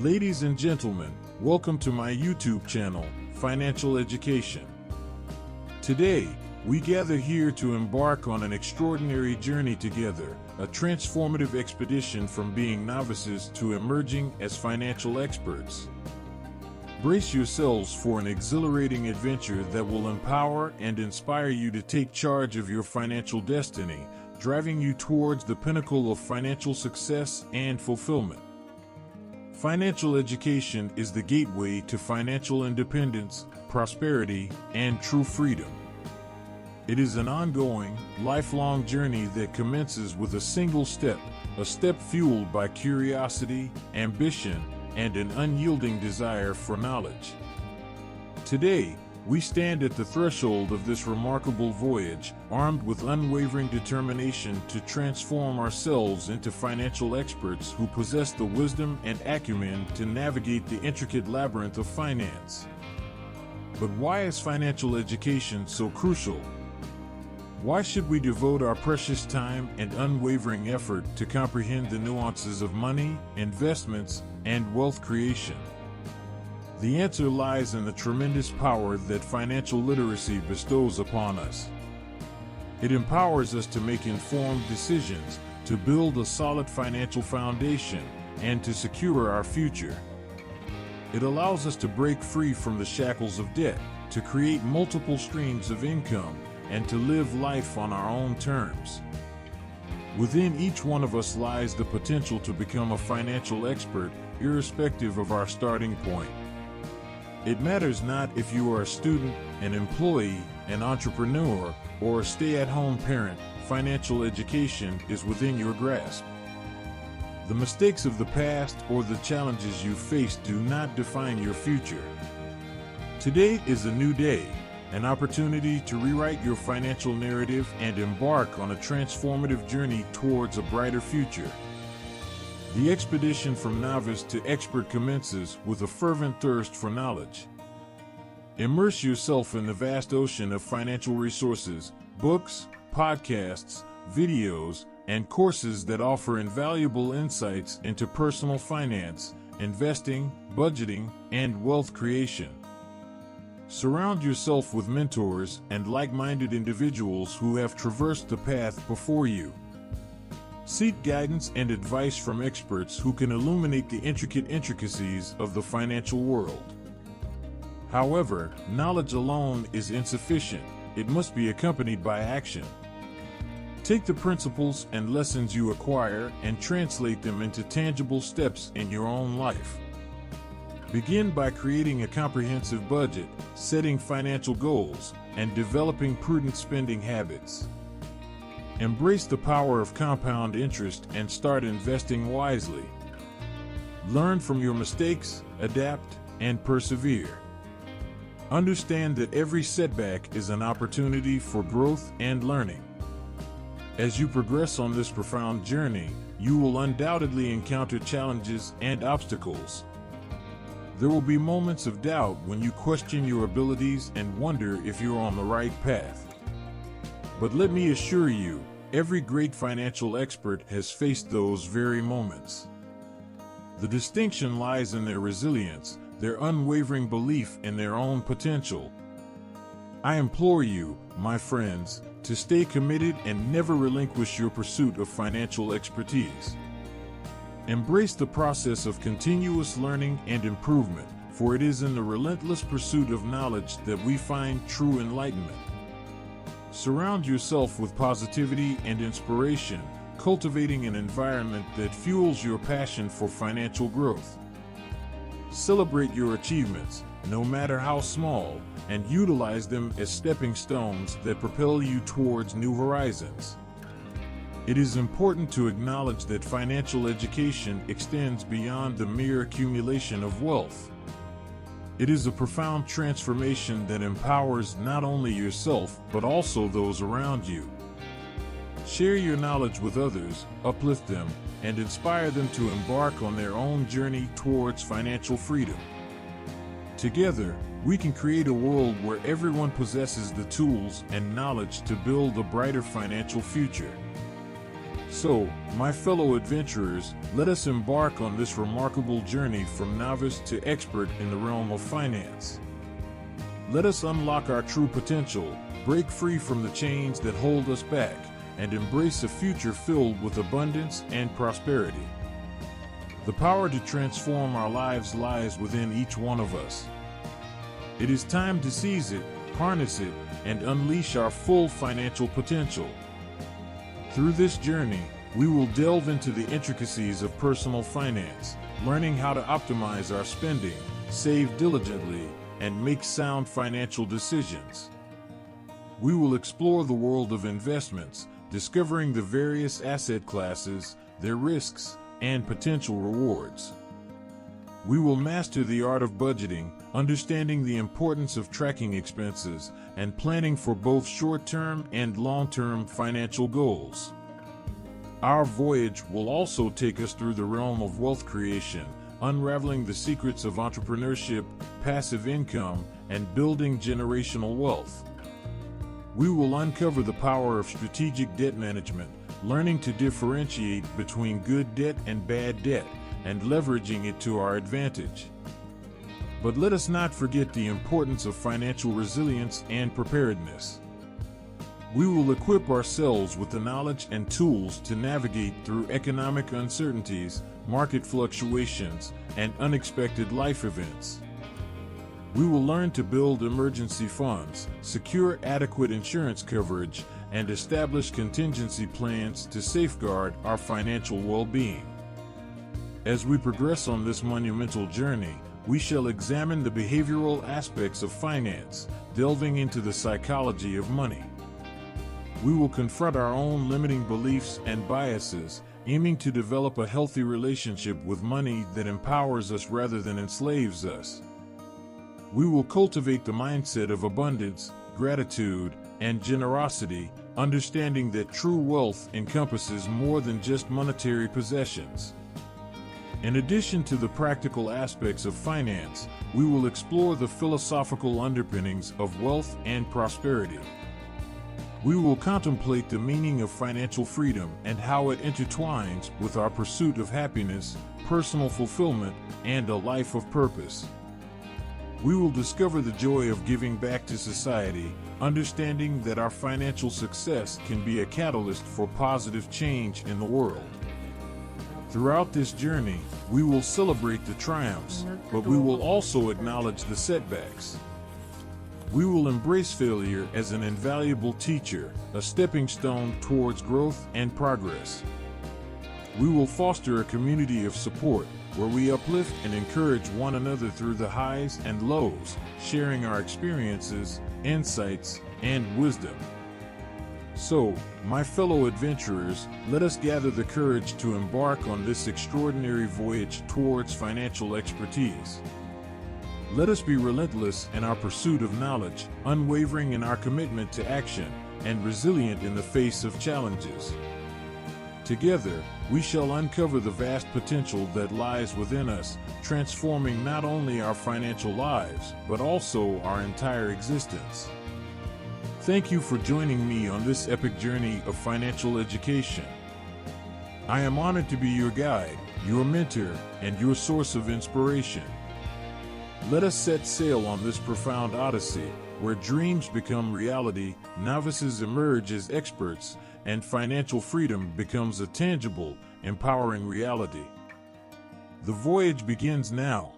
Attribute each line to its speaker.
Speaker 1: Ladies and gentlemen, welcome to my YouTube channel, Financial Education. Today, we gather here to embark on an extraordinary journey together, a transformative expedition from being novices to emerging as financial experts. Brace yourselves for an exhilarating adventure that will empower and inspire you to take charge of your financial destiny, driving you towards the pinnacle of financial success and fulfillment. Financial education is the gateway to financial independence, prosperity, and true freedom. It is an ongoing, lifelong journey that commences with a single step, a step fueled by curiosity, ambition, and an unyielding desire for knowledge. Today, we stand at the threshold of this remarkable voyage, armed with unwavering determination to transform ourselves into financial experts who possess the wisdom and acumen to navigate the intricate labyrinth of finance. But why is financial education so crucial? Why should we devote our precious time and unwavering effort to comprehend the nuances of money, investments, and wealth creation? The answer lies in the tremendous power that financial literacy bestows upon us. It empowers us to make informed decisions, to build a solid financial foundation, and to secure our future. It allows us to break free from the shackles of debt, to create multiple streams of income, and to live life on our own terms. Within each one of us lies the potential to become a financial expert, irrespective of our starting point. It matters not if you are a student, an employee, an entrepreneur, or a stay-at-home parent, financial education is within your grasp. The mistakes of the past or the challenges you face do not define your future. Today is a new day, an opportunity to rewrite your financial narrative and embark on a transformative journey towards a brighter future. The expedition from novice to expert commences with a fervent thirst for knowledge. Immerse yourself in the vast ocean of financial resources, books, podcasts, videos, and courses that offer invaluable insights into personal finance, investing, budgeting, and wealth creation. Surround yourself with mentors and like-minded individuals who have traversed the path before you. Seek guidance and advice from experts who can illuminate the intricacies of the financial world. However, knowledge alone is insufficient. It must be accompanied by action. Take the principles and lessons you acquire and translate them into tangible steps in your own life. Begin by creating a comprehensive budget, setting financial goals, and developing prudent spending habits. Embrace the power of compound interest and start investing wisely. Learn from your mistakes, adapt, and persevere. Understand that every setback is an opportunity for growth and learning. As you progress on this profound journey, you will undoubtedly encounter challenges and obstacles. There will be moments of doubt when you question your abilities and wonder if you're on the right path. But let me assure you, every great financial expert has faced those very moments. The distinction lies in their resilience, their unwavering belief in their own potential. I implore you, my friends, to stay committed and never relinquish your pursuit of financial expertise. Embrace the process of continuous learning and improvement, for it is in the relentless pursuit of knowledge that we find true enlightenment. Surround yourself with positivity and inspiration, cultivating an environment that fuels your passion for financial growth. Celebrate your achievements, no matter how small, and utilize them as stepping stones that propel you towards new horizons. It is important to acknowledge that financial education extends beyond the mere accumulation of wealth. It is a profound transformation that empowers not only yourself, but also those around you. Share your knowledge with others, uplift them, and inspire them to embark on their own journey towards financial freedom. Together, we can create a world where everyone possesses the tools and knowledge to build a brighter financial future. So, my fellow adventurers, let us embark on this remarkable journey from novice to expert in the realm of finance. Let us unlock our true potential, break free from the chains that hold us back, and embrace a future filled with abundance and prosperity. The power to transform our lives lies within each one of us. It is time to seize it, harness it, and unleash our full financial potential. Through this journey, we will delve into the intricacies of personal finance, learning how to optimize our spending, save diligently, and make sound financial decisions. We will explore the world of investments, discovering the various asset classes, their risks, and potential rewards. We will master the art of budgeting, understanding the importance of tracking expenses, and planning for both short-term and long-term financial goals. Our voyage will also take us through the realm of wealth creation, unraveling the secrets of entrepreneurship, passive income, and building generational wealth. We will uncover the power of strategic debt management, learning to differentiate between good debt and bad debt, and leveraging it to our advantage. But let us not forget the importance of financial resilience and preparedness. We will equip ourselves with the knowledge and tools to navigate through economic uncertainties, market fluctuations, and unexpected life events. We will learn to build emergency funds, secure adequate insurance coverage, and establish contingency plans to safeguard our financial well-being. As we progress on this monumental journey, we shall examine the behavioral aspects of finance, delving into the psychology of money. We will confront our own limiting beliefs and biases, aiming to develop a healthy relationship with money that empowers us rather than enslaves us. We will cultivate the mindset of abundance, gratitude, and generosity, understanding that true wealth encompasses more than just monetary possessions. In addition to the practical aspects of finance, we will explore the philosophical underpinnings of wealth and prosperity. We will contemplate the meaning of financial freedom and how it intertwines with our pursuit of happiness, personal fulfillment, and a life of purpose. We will discover the joy of giving back to society, understanding that our financial success can be a catalyst for positive change in the world. Throughout this journey, we will celebrate the triumphs, but we will also acknowledge the setbacks. We will embrace failure as an invaluable teacher, a stepping stone towards growth and progress. We will foster a community of support, where we uplift and encourage one another through the highs and lows, sharing our experiences, insights, and wisdom. So, my fellow adventurers, let us gather the courage to embark on this extraordinary voyage towards financial expertise. Let us be relentless in our pursuit of knowledge, unwavering in our commitment to action, and resilient in the face of challenges. Together, we shall uncover the vast potential that lies within us, transforming not only our financial lives, but also our entire existence. Thank you for joining me on this epic journey of financial education. I am honored to be your guide, your mentor, and your source of inspiration. Let us set sail on this profound odyssey, where dreams become reality, novices emerge as experts, and financial freedom becomes a tangible, empowering reality. The voyage begins now.